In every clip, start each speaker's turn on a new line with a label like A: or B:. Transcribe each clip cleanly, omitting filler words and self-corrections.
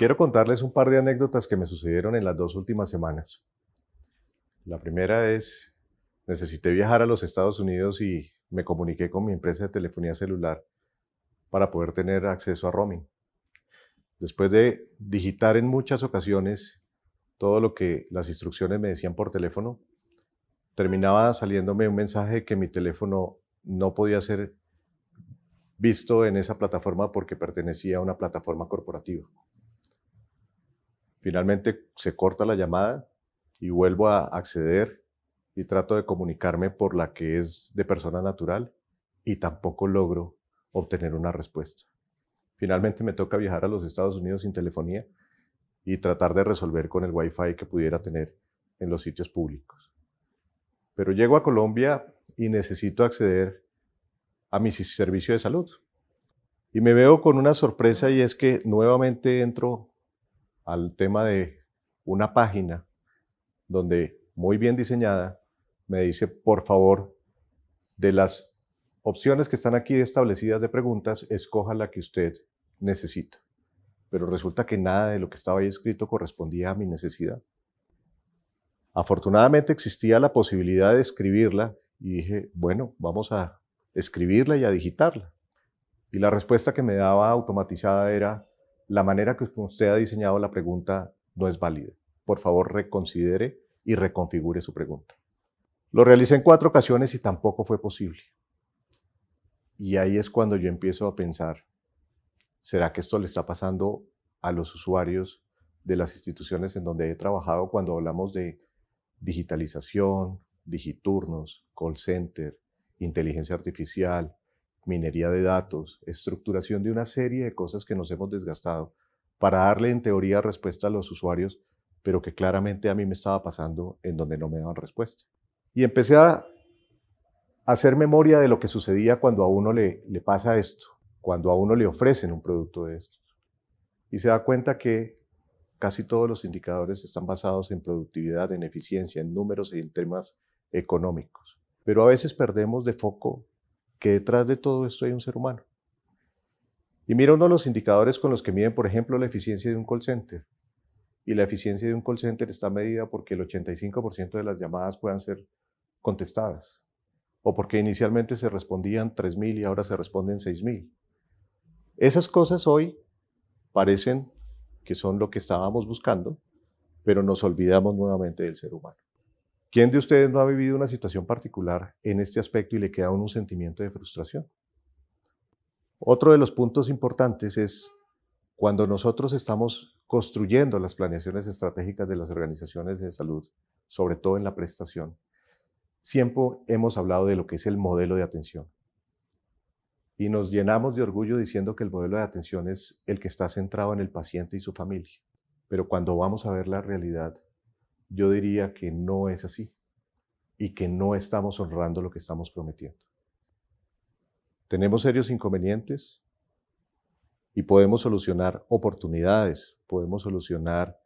A: Quiero contarles un par de anécdotas que me sucedieron en las 2 últimas semanas. La primera es, necesité viajar a los Estados Unidos y me comuniqué con mi empresa de telefonía celular para poder tener acceso a roaming. Después de digitar en muchas ocasiones todo lo que las instrucciones me decían por teléfono, terminaba saliéndome un mensaje de que mi teléfono no podía ser visto en esa plataforma porque pertenecía a una plataforma corporativa. Finalmente se corta la llamada y vuelvo a acceder y trato de comunicarme por la que es de persona natural y tampoco logro obtener una respuesta. Finalmente me toca viajar a los Estados Unidos sin telefonía y tratar de resolver con el Wi-Fi que pudiera tener en los sitios públicos. Pero llego a Colombia y necesito acceder a mi servicio de salud. Y me veo con una sorpresa y es que nuevamente entro al tema de una página donde, muy bien diseñada, me dice, por favor, de las opciones que están aquí establecidas de preguntas, escoja la que usted necesita. Pero resulta que nada de lo que estaba ahí escrito correspondía a mi necesidad. Afortunadamente existía la posibilidad de escribirla y dije, bueno, vamos a escribirla y a digitarla. Y la respuesta que me daba automatizada era, la manera que usted ha diseñado la pregunta no es válida. Por favor, reconsidere y reconfigure su pregunta. Lo realicé en 4 ocasiones y tampoco fue posible. Y ahí es cuando yo empiezo a pensar, ¿será que esto le está pasando a los usuarios de las instituciones en donde he trabajado cuando hablamos de digitalización, digiturnos, call center, inteligencia artificial, minería de datos, estructuración de una serie de cosas que nos hemos desgastado para darle en teoría respuesta a los usuarios, pero que claramente a mí me estaba pasando en donde no me daban respuesta? Y empecé a hacer memoria de lo que sucedía cuando a uno le pasa esto, cuando a uno le ofrecen un producto de estos. Y se da cuenta que casi todos los indicadores están basados en productividad, en eficiencia, en números y en temas económicos. Pero a veces perdemos de foco que detrás de todo esto hay un ser humano. Y mira uno de los indicadores con los que miden, por ejemplo, la eficiencia de un call center. Y la eficiencia de un call center está medida porque el 85% de las llamadas puedan ser contestadas. O porque inicialmente se respondían 3.000 y ahora se responden 6.000. Esas cosas hoy parecen que son lo que estábamos buscando, pero nos olvidamos nuevamente del ser humano. ¿Quién de ustedes no ha vivido una situación particular en este aspecto y le queda un sentimiento de frustración? Otro de los puntos importantes es cuando nosotros estamos construyendo las planeaciones estratégicas de las organizaciones de salud, sobre todo en la prestación, siempre hemos hablado de lo que es el modelo de atención. Y nos llenamos de orgullo diciendo que el modelo de atención es el que está centrado en el paciente y su familia. Pero cuando vamos a ver la realidad, yo diría que no es así y que no estamos honrando lo que estamos prometiendo. Tenemos serios inconvenientes y podemos solucionar oportunidades, podemos solucionar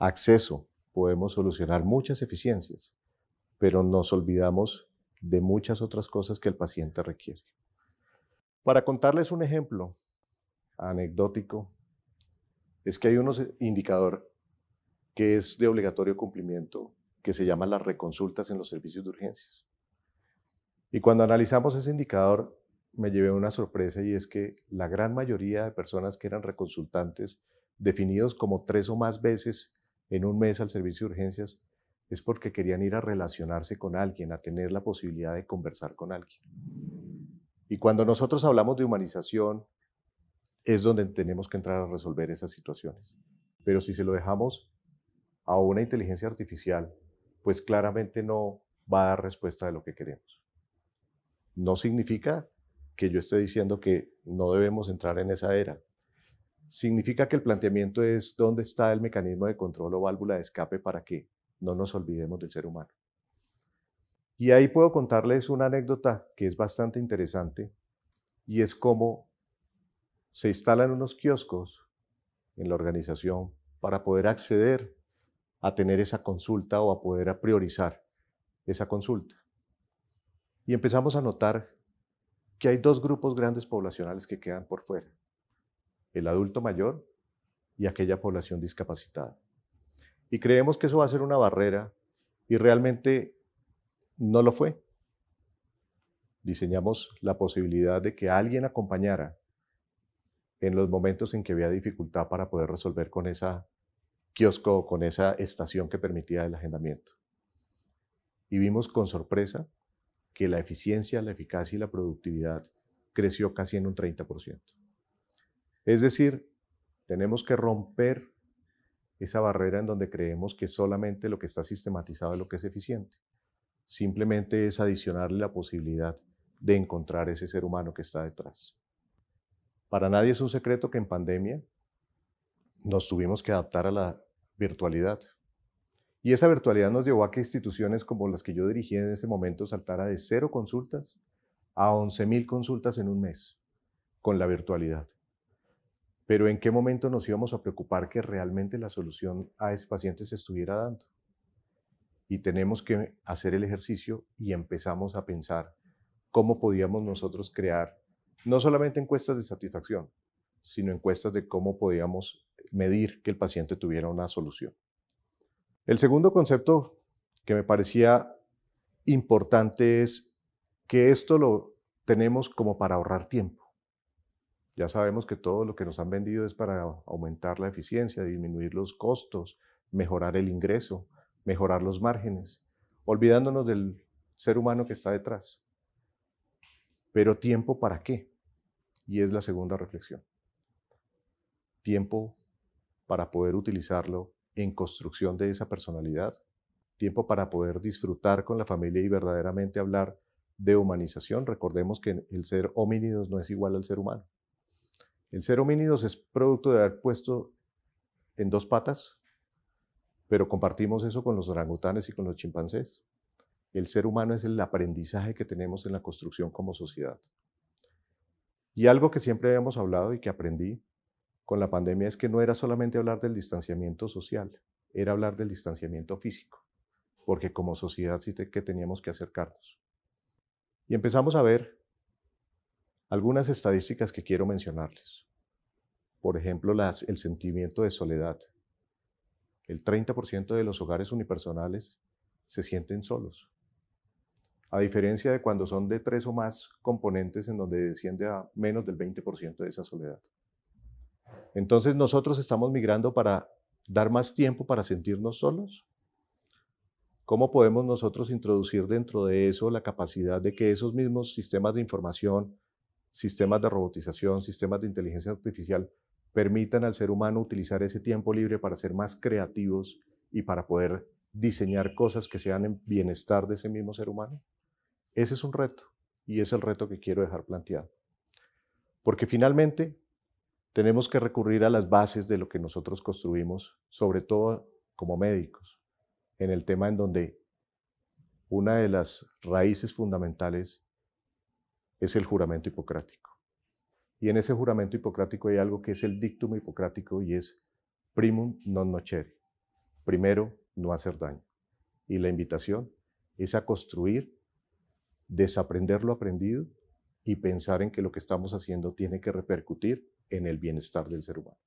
A: acceso, podemos solucionar muchas eficiencias, pero nos olvidamos de muchas otras cosas que el paciente requiere. Para contarles un ejemplo anecdótico, es que hay un indicador que es de obligatorio cumplimiento, que se llama las reconsultas en los servicios de urgencias. Y cuando analizamos ese indicador, me llevé una sorpresa y es que la gran mayoría de personas que eran reconsultantes, definidos como 3 o más veces en un mes al servicio de urgencias, es porque querían ir a relacionarse con alguien, a tener la posibilidad de conversar con alguien. Y cuando nosotros hablamos de humanización, es donde tenemos que entrar a resolver esas situaciones. Pero si se lo dejamos a una inteligencia artificial, pues claramente no va a dar respuesta de lo que queremos. No significa que yo esté diciendo que no debemos entrar en esa era. Significa que el planteamiento es dónde está el mecanismo de control o válvula de escape para que no nos olvidemos del ser humano. Y ahí puedo contarles una anécdota que es bastante interesante y es cómo se instalan unos kioscos en la organización para poder acceder a tener esa consulta o a poder priorizar esa consulta. Y empezamos a notar que hay 2 grupos grandes poblacionales que quedan por fuera. El adulto mayor y aquella población discapacitada. Y creemos que eso va a ser una barrera y realmente no lo fue. Diseñamos la posibilidad de que alguien acompañara en los momentos en que había dificultad para poder resolver con esa kiosco o con esa estación que permitía el agendamiento. Y vimos con sorpresa que la eficiencia, la eficacia y la productividad creció casi en un 30%. Es decir, tenemos que romper esa barrera en donde creemos que solamente lo que está sistematizado es lo que es eficiente. Simplemente es adicionarle la posibilidad de encontrar ese ser humano que está detrás. Para nadie es un secreto que en pandemia nos tuvimos que adaptar a la virtualidad. Y esa virtualidad nos llevó a que instituciones como las que yo dirigí en ese momento saltara de 0 consultas a 11.000 consultas en un mes con la virtualidad. Pero ¿en qué momento nos íbamos a preocupar que realmente la solución a ese paciente se estuviera dando? Y tenemos que hacer el ejercicio y empezamos a pensar cómo podíamos nosotros crear no solamente encuestas de satisfacción, sino encuestas de cómo podíamos medir que el paciente tuviera una solución. El segundo concepto que me parecía importante es que esto lo tenemos como para ahorrar tiempo. Ya sabemos que todo lo que nos han vendido es para aumentar la eficiencia, disminuir los costos, mejorar el ingreso, mejorar los márgenes, olvidándonos del ser humano que está detrás. Pero ¿tiempo para qué? Y es la segunda reflexión. Tiempo para poder utilizarlo en construcción de esa personalidad, tiempo para poder disfrutar con la familia y verdaderamente hablar de humanización. Recordemos que el ser homínidos no es igual al ser humano. El ser homínidos es producto de haber puesto en 2 patas, pero compartimos eso con los orangutanes y con los chimpancés. El ser humano es el aprendizaje que tenemos en la construcción como sociedad. Y algo que siempre habíamos hablado y que aprendí con la pandemia es que no era solamente hablar del distanciamiento social, era hablar del distanciamiento físico, porque como sociedad sí que teníamos que acercarnos. Y empezamos a ver algunas estadísticas que quiero mencionarles. Por ejemplo, el sentimiento de soledad. El 30% de los hogares unipersonales se sienten solos. A diferencia de cuando son de 3 o más componentes en donde desciende a menos del 20% de esa soledad. Entonces nosotros estamos migrando para dar más tiempo para sentirnos solos. ¿Cómo podemos nosotros introducir dentro de eso la capacidad de que esos mismos sistemas de información, sistemas de robotización, sistemas de inteligencia artificial permitan al ser humano utilizar ese tiempo libre para ser más creativos y para poder diseñar cosas que sean en bienestar de ese mismo ser humano? Ese es un reto y es el reto que quiero dejar planteado. Porque finalmente tenemos que recurrir a las bases de lo que nosotros construimos, sobre todo como médicos, en el tema en donde una de las raíces fundamentales es el juramento hipocrático. Y en ese juramento hipocrático hay algo que es el dictum hipocrático y es primum non nocere. Primero, no hacer daño. Y la invitación es a construir, desaprender lo aprendido y pensar en que lo que estamos haciendo tiene que repercutir en el bienestar del ser humano.